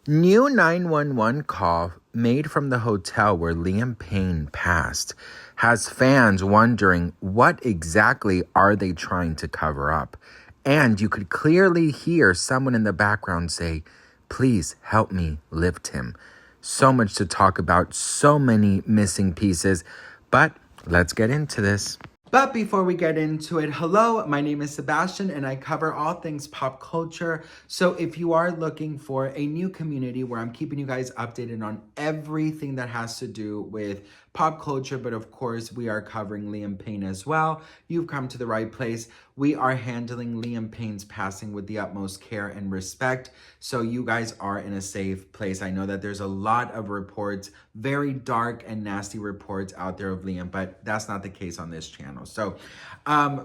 New 911 call made from the hotel where Liam Payne passed has fans wondering what exactly are they trying to cover up. And you could clearly hear someone in the background say, "Please help me lift him." So much to talk about, so many missing pieces, but let's get into this. But before we get into it, hello, my name is Sebastian and I cover all things pop culture. So if you are looking for a new community where I'm keeping you guys updated on everything that has to do with pop culture, but of course we are covering Liam Payne as well, you've come to the right place. We are handling Liam Payne's passing with the utmost care and respect. So you guys are in a safe place. I know that there's a lot of reports, very dark and nasty reports out there of Liam, but that's not the case on this channel. So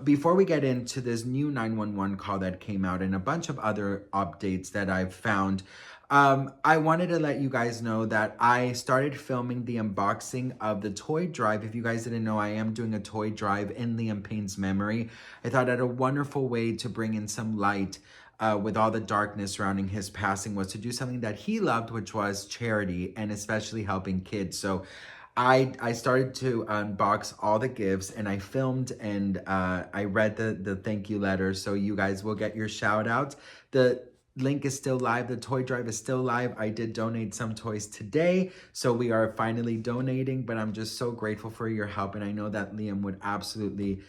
before we get into this new 911 call that came out and a bunch of other updates that I've found, I wanted to let you guys know that I started filming the unboxing of the toy drive. If you guys didn't know, I am doing a toy drive in Liam Payne's memory. I thought that a wonderful way to bring in some light with all the darkness surrounding his passing was to do something that he loved, which was charity and especially helping kids. So I started to unbox all the gifts and I filmed and I read the thank you letters, so you guys will get your shout outs. The link is still live. The toy drive is still live. I did donate some toys today, so we are finally donating, but I'm just so grateful for your help and I know that Liam would absolutely,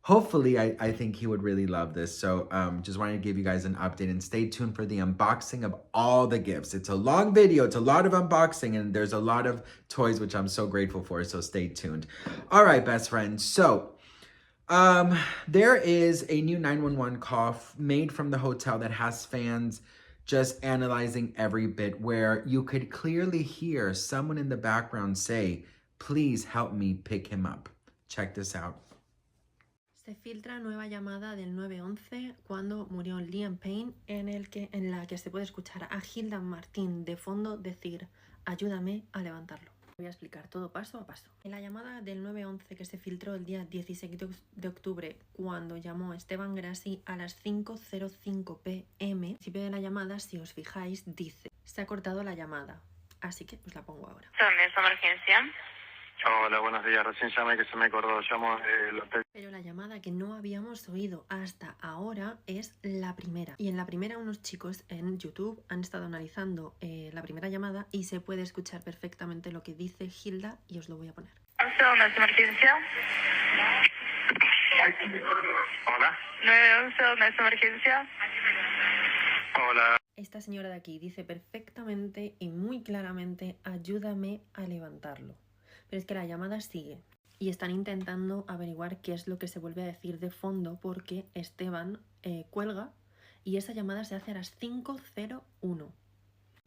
hopefully, I think he would really love this. So just wanted to give you guys an update and stay tuned for the unboxing of all the gifts. It's a long video. It's a lot of unboxing and there's a lot of toys, which I'm so grateful for. So stay tuned. All right, best friends. So there is a new 911 call made from the hotel that has fans just analyzing every bit, where you could clearly hear someone in the background say, "Please help me pick him up." Check this out. Se filtra nueva llamada del 911 cuando murió Liam Payne en la que se puede escuchar a Hilda Martín de fondo decir: "Ayúdame a levantarlo". Voy a explicar todo paso a paso. En la llamada del 911 que se filtró el día 16 de octubre cuando llamó Esteban Grassi a las 5:05 p.m., al principio de la llamada, si os fijáis, dice: "Se ha cortado la llamada". Así que os la pongo ahora. ¿Dónde es emergencia? Hola, buenos días. Recién llamé que se me acordó. Llamo del hotel. Pero la llamada que no habíamos oído hasta ahora es la primera. Y en la primera unos chicos en YouTube han estado analizando la primera llamada y se puede escuchar perfectamente lo que dice Hilda y os lo voy a poner. ¿Dónde es emergencia? Hola. 911, ¿dónde es emergencia? Hola. Esta señora de aquí dice perfectamente y muy claramente: "Ayúdame a levantarlo". Pero es que la llamada sigue y están intentando averiguar qué es lo que se vuelve a decir de fondo, porque Esteban cuelga y esa llamada se hace a las 5:01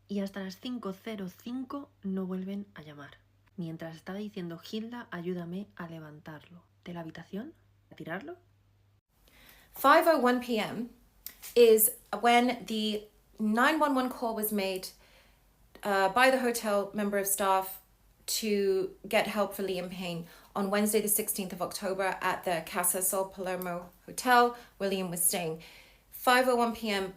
y hasta las 5:05 no vuelven a llamar, mientras está diciendo Hilda: "Ayúdame a levantarlo". ¿De la habitación? ¿A tirarlo? 5:01 p.m. is when the 911 call was made by the hotel member of staff to get help for Liam Payne on Wednesday the 16th of October at the Casa Sol Palermo Hotel where Liam was staying. 5:01 p.m.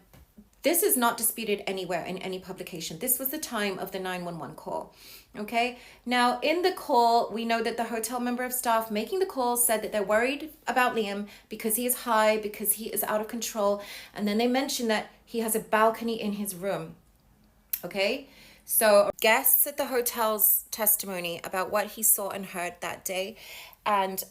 This is not disputed anywhere in any publication. This was the time of the 911 call. Okay, now in the call, we know that the hotel member of staff making the call said that they're worried about Liam because he is high, because he is out of control. And then they mentioned that he has a balcony in his room. Okay, so guests at the hotel's testimony about what he saw and heard that day. And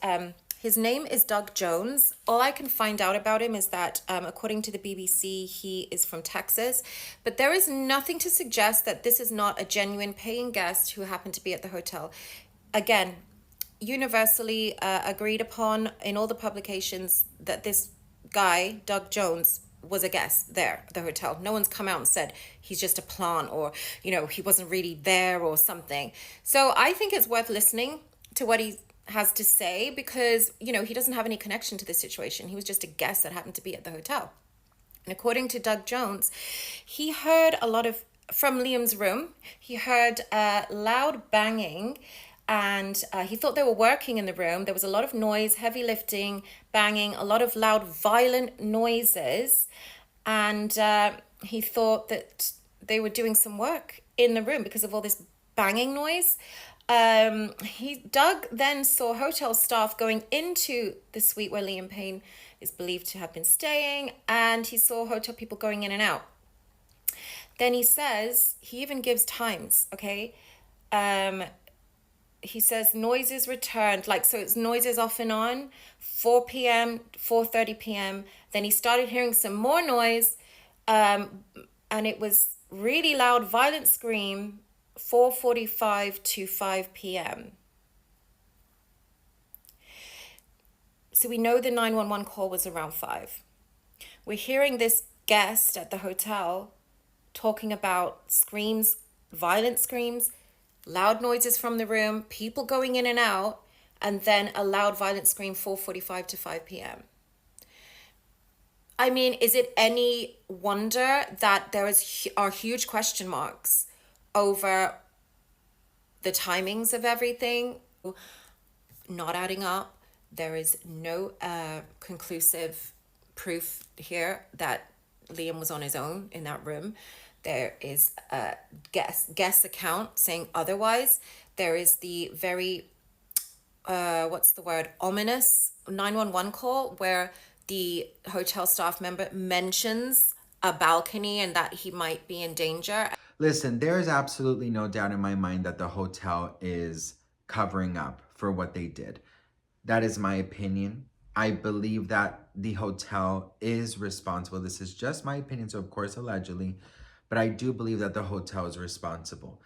his name is Doug Jones. All I can find out about him is that, according to the BBC, he is from Texas. But there is nothing to suggest that this is not a genuine paying guest who happened to be at the hotel. Again, universally agreed upon in all the publications that this guy, Doug Jones, was a guest there at the hotel. No one's come out and said he's just a plant or, he wasn't really there or something. So I think it's worth listening to what he has to say because, he doesn't have any connection to this situation. He was just a guest that happened to be at the hotel. And according to Doug Jones, he heard from Liam's room, he heard loud banging and he thought they were working in the room. There was a lot of noise, heavy lifting, banging, a lot of loud, violent noises. And he thought that they were doing some work in the room because of all this banging noise. Doug then saw hotel staff going into the suite where Liam Payne is believed to have been staying, and he saw hotel people going in and out. Then he says, he even gives times, okay? He says noises returned, like, so it's noises off and on, 4 p.m., 4:30 p.m. Then he started hearing some more noise, and it was really loud, violent scream, 4:45 to 5 p.m. So we know the 911 call was around 5. We're hearing this guest at the hotel talking about screams, violent screams, loud noises from the room, people going in and out, and then a loud violent scream 4:45 to 5 p.m. I mean, is it any wonder that there are huge question marks over the timings of everything? Not adding up. There is no conclusive proof here that Liam was on his own in that room. There is a guest account saying otherwise. There is the very, ominous 911 call where the hotel staff member mentions a balcony and that he might be in danger. Listen, there is absolutely no doubt in my mind that the hotel is covering up for what they did. That is my opinion. I believe that the hotel is responsible. This is just my opinion, so of course, allegedly, but I do believe that the hotel is responsible.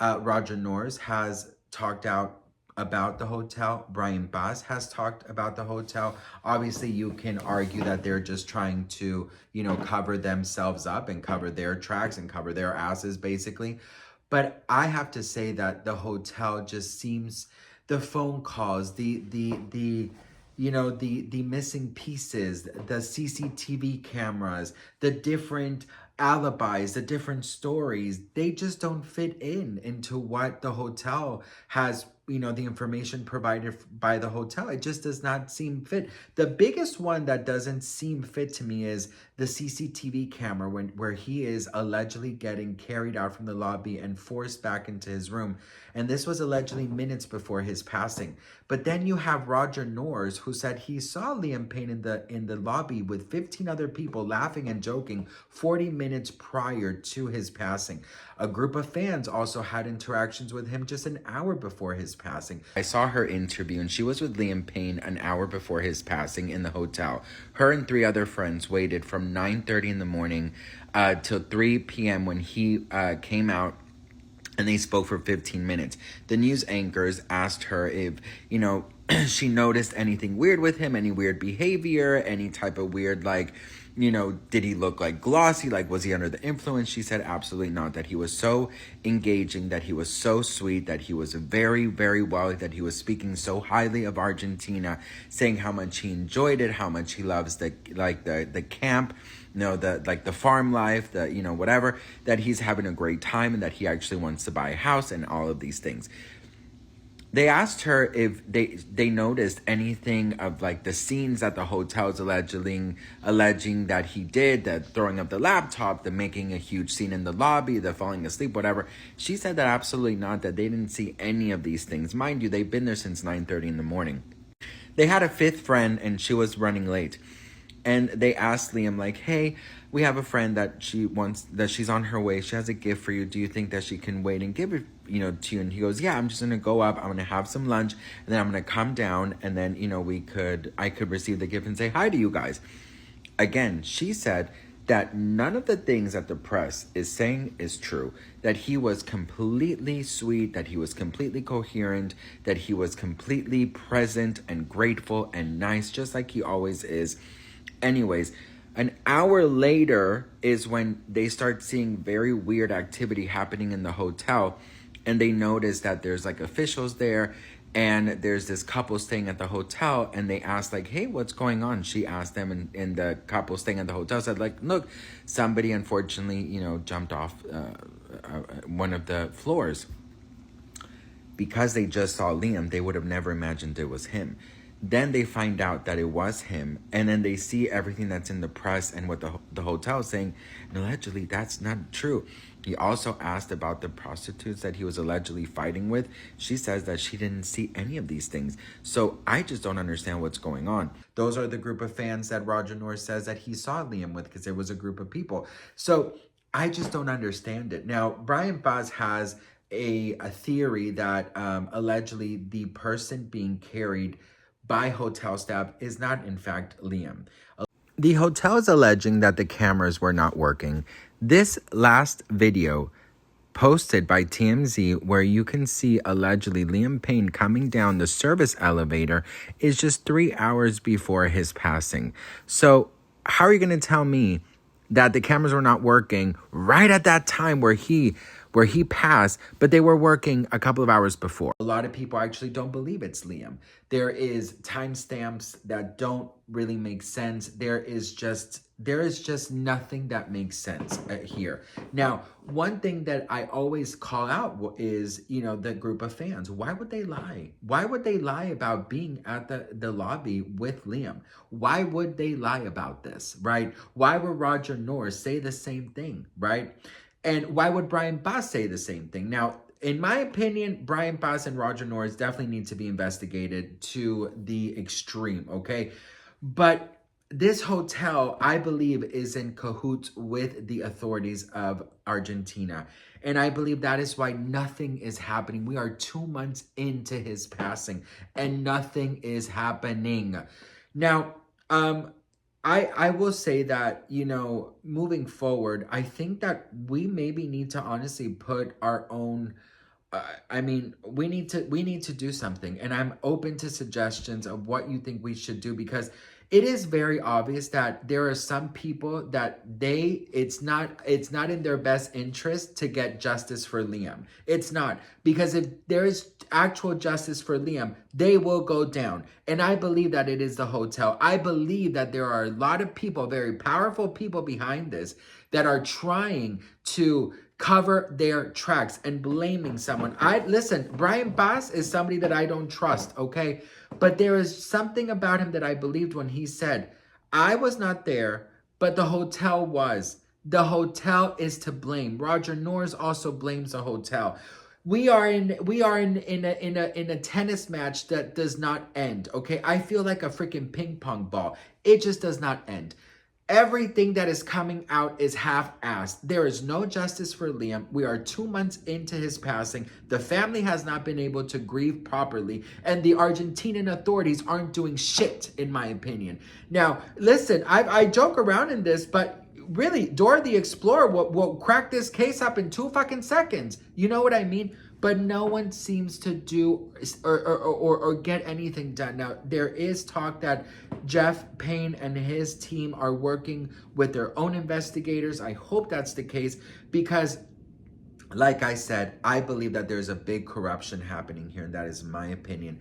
Roger Norris has talked out about the hotel. Brian Bass has talked about the hotel. Obviously, you can argue that they're just trying to, cover themselves up and cover their tracks and cover their asses, basically. But I have to say that the hotel just seems, the phone calls, the missing pieces, the CCTV cameras, the different alibis, the different stories, they just don't fit into what the hotel has, the information provided by the hotel. It just does not seem fit. The biggest one that doesn't seem fit to me is the CCTV camera where he is allegedly getting carried out from the lobby and forced back into his room. And this was allegedly minutes before his passing. But then you have Roger Norris, who said he saw Liam Payne in the lobby with 15 other people laughing and joking 40 minutes prior to his passing. A group of fans also had interactions with him just an hour before his passing. I saw her interview, and she was with Liam Payne an hour before his passing in the hotel. Her and 3 other friends waited from 9:30 in the morning till 3 p.m. when he came out, and they spoke for 15 minutes. The news anchors asked her if, she noticed anything weird with him, any weird behavior, any type of weird, did he look glossy? Was he under the influence? She said absolutely not, that he was so engaging, that he was so sweet, that he was very, very well, that he was speaking so highly of Argentina, saying how much he enjoyed it, how much he loves the camp, the farm life, whatever, that he's having a great time and that he actually wants to buy a house and all of these things. They asked her if they noticed anything of the scenes at the hotels alleging that he did, the throwing up the laptop, the making a huge scene in the lobby, the falling asleep, whatever. She said that absolutely not, that they didn't see any of these things. Mind you, they've been there since 9:30 in the morning. They had a 5th friend and she was running late. And they asked Liam, hey, we have a friend that she's on her way. She has a gift for you. Do you think that she can wait and give it, to you? And he goes, yeah, I'm just going to go up. I'm going to have some lunch and then I'm going to come down and then, I could receive the gift and say hi to you guys. Again, she said that none of the things that the press is saying is true, that he was completely sweet, that he was completely coherent, that he was completely present and grateful and nice, just like he always is. Anyways, an hour later is when they start seeing very weird activity happening in the hotel, and they notice that there's officials there, and there's this couple staying at the hotel, and they asked hey, what's going on? She asked them, and the couple staying at the hotel said look, somebody unfortunately jumped off one of the floors. Because they just saw Liam, they would have never imagined it was him. Then they find out that it was him, and then they see everything that's in the press and what the hotel is saying, and allegedly that's not true. He also asked about the prostitutes that he was allegedly fighting with. She says that she didn't see any of these things. So I just don't understand what's going on. Those are the group of fans that Roger Norris says that he saw Liam with, because there was a group of people. So I just don't understand it. Now, Brian Baz has a theory that allegedly the person being carried by hotel staff is not in fact Liam. The hotel is alleging that the cameras were not working. This last video posted by TMZ, where you can see allegedly Liam Payne coming down the service elevator, is just 3 hours before his passing. So how are you going to tell me that the cameras were not working right at that time where he passed, but they were working a couple of hours before? A lot of people actually don't believe it's Liam. There is timestamps that don't really make sense. There is just nothing that makes sense here. Now, one thing that I always call out is, the group of fans. Why would they lie? Why would they lie about being at the lobby with Liam? Why would they lie about this, right? Why would Roger Norris say the same thing, right? And why would Brian Baz say the same thing? Now, in my opinion, Brian Baz and Roger Norris definitely need to be investigated to the extreme, okay? But this hotel, I believe, is in cahoots with the authorities of Argentina. And I believe that is why nothing is happening. We are 2 months into his passing and nothing is happening. Now, I will say that, moving forward, I think that we maybe need to honestly put our own, we need to do something. And I'm open to suggestions of what you think we should do, because it is very obvious that there are some people that it's not in their best interest to get justice for Liam. It's not, because if there is actual justice for Liam, they will go down. And I believe that it is the hotel. I believe that there are a lot of people, very powerful people behind this, that are trying to cover their tracks and blaming someone. Listen, Brian Baz is somebody that I don't trust, okay? But there is something about him that I believed when he said, I was not there, but the hotel was. The hotel is to blame. Roger Norris also blames the hotel. We are in a tennis match that does not end, okay? I feel like a freaking ping pong ball. It just does not end. Everything that is coming out is half-assed. There is no justice for Liam. We are 2 months into his passing. The family has not been able to grieve properly, and the Argentinian authorities aren't doing shit, in my opinion. Now, listen, I joke around in this, but really, Dora the Explorer will crack this case up in 2 fucking seconds. You know what I mean? But no one seems to do or get anything done. Now, there is talk that Jeff Payne and his team are working with their own investigators. I hope that's the case, because like I said, I believe that there's a big corruption happening here, and that is my opinion.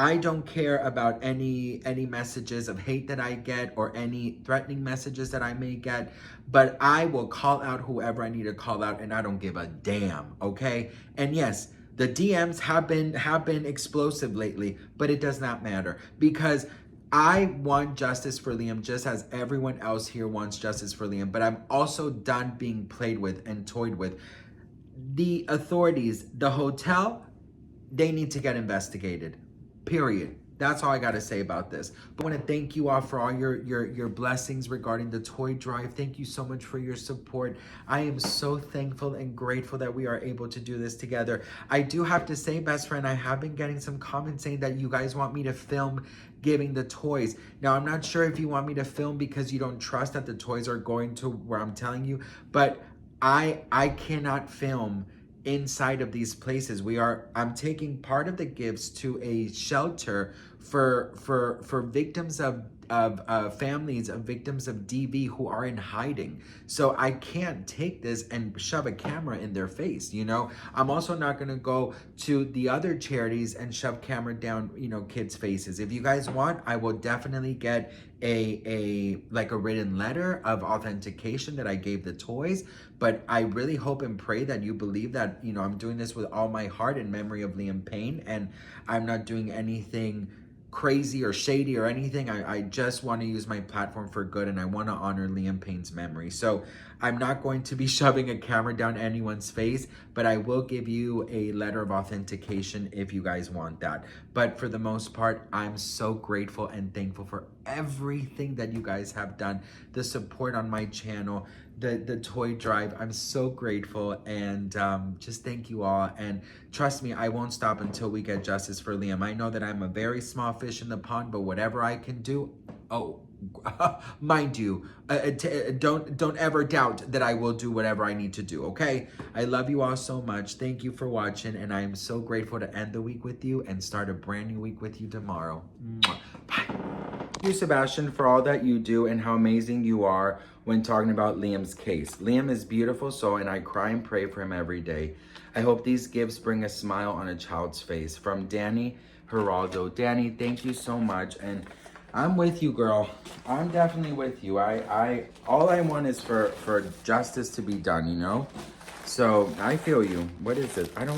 I don't care about any messages of hate that I get or any threatening messages that I may get, but I will call out whoever I need to call out, and I don't give a damn, okay? And yes, the DMs have been explosive lately, but it does not matter, because I want justice for Liam just as everyone else here wants justice for Liam, but I'm also done being played with and toyed with. The authorities, the hotel, they need to get investigated. Period. That's all I got to say about this. But I want to thank you all for all your blessings regarding the toy drive. Thank you so much for your support. I am so thankful and grateful that we are able to do this together. I do have to say, best friend, I have been getting some comments saying that you guys want me to film giving the toys. Now, I'm not sure if you want me to film because you don't trust that the toys are going to where I'm telling you, but I cannot film inside of these places. I'm taking part of the gifts to a shelter for victims of families of victims of DV who are in hiding. So I can't take this and shove a camera in their face, I'm also not going to go to the other charities and shove camera down, kids' faces. If you guys want, I will definitely get a written letter of authentication that I gave the toys. But I really hope and pray that you believe that, I'm doing this with all my heart in memory of Liam Payne, and I'm not doing anything crazy or shady or anything. I just want to use my platform for good, and I want to honor Liam Payne's memory. So I'm not going to be shoving a camera down anyone's face, but I will give you a letter of authentication if you guys want that. But for the most part, I'm so grateful and thankful for everything that you guys have done, the support on my channel, the toy drive. I'm so grateful, and just thank you all. And trust me, I won't stop until we get justice for Liam. I know that I'm a very small fish in the pond, but whatever I can do, mind you, don't ever doubt that I will do whatever I need to do, okay? I love you all so much. Thank you for watching, and I am so grateful to end the week with you and start a brand new week with you tomorrow. Mwah. Bye. Thank you, Sebastian, for all that you do and how amazing you are when talking about Liam's case. Liam is beautiful soul, and I cry and pray for him every day. I hope these gifts bring a smile on a child's face. From Danny Geraldo. Danny, thank you so much, and I'm with you, girl. I'm definitely with you. All I want is for justice to be done, you know? So I feel you. What is this? I don't